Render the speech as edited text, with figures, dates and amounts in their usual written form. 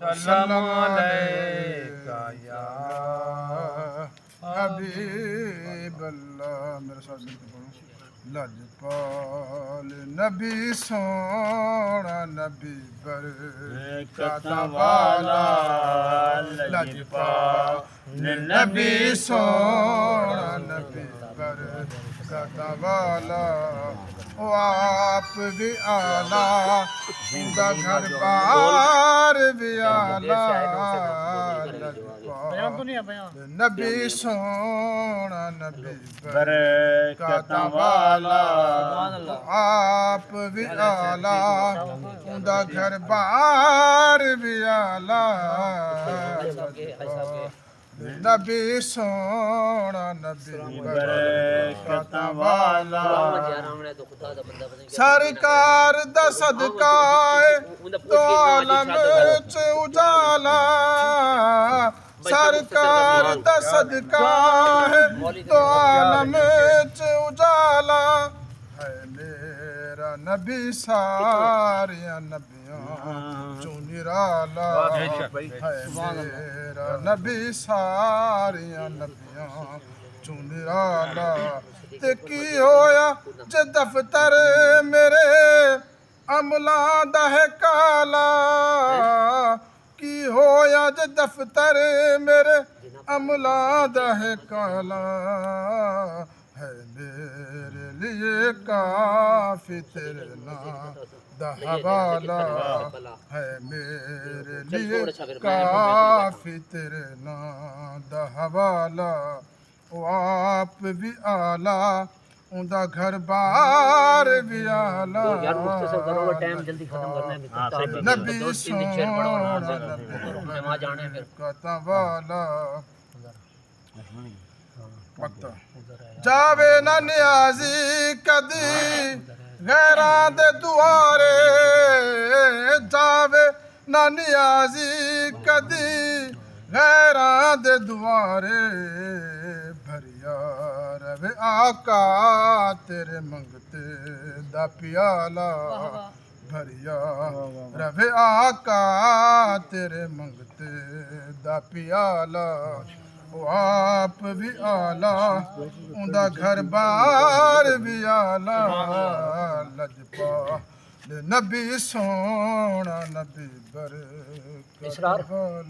सल्लम अलैका या हबीब अल्लाह। मेरे साथ मिलकर पढ़ो। लजपाल नबी सोना नबी बरकत वाला, लजपाल नबी सोना नबी बरकत वाला। ओ आप भी आला, उनका घर बार भी आला, नबी सोना नबी बरकत वाला। आप भी आला, उनका घर बार भी आला, नबी सोना नबी बरकत वाला। सरकार दा सदका तो आलम च उजाला, सरकार दा सदका तो आलम च उजाला। है मेरा नबी सारिया नबियां चों निराला, है मेरा नबी सारिया नबियां चों निराला। ते की होया जे दफ्तर मेरे अमलां दा है काला, की होया जे दफ्तर मेरे अमलां दा है काला। है मेरे लिए काफी तेरे नाम दा हवाला, है मेरे लिए काफी तेरे नाम दा हवाला। ओ आप भी आला, उनका घर बार भी आला, नबी सोना नबी बरकत वाला। जावे ना नियाजी कदी गैरां दे दुआरे, जावे ना नियाजी कदी गैरां दे दुआरे। भरिया रवे आका तेरे मंगते दा प्याला, भरिया रवे आका तेरे मंगते दा प्याला। ओ आप भी आला, उनका घर बार भी आला, लजपाल नबी सोना नबी बरकत वाला।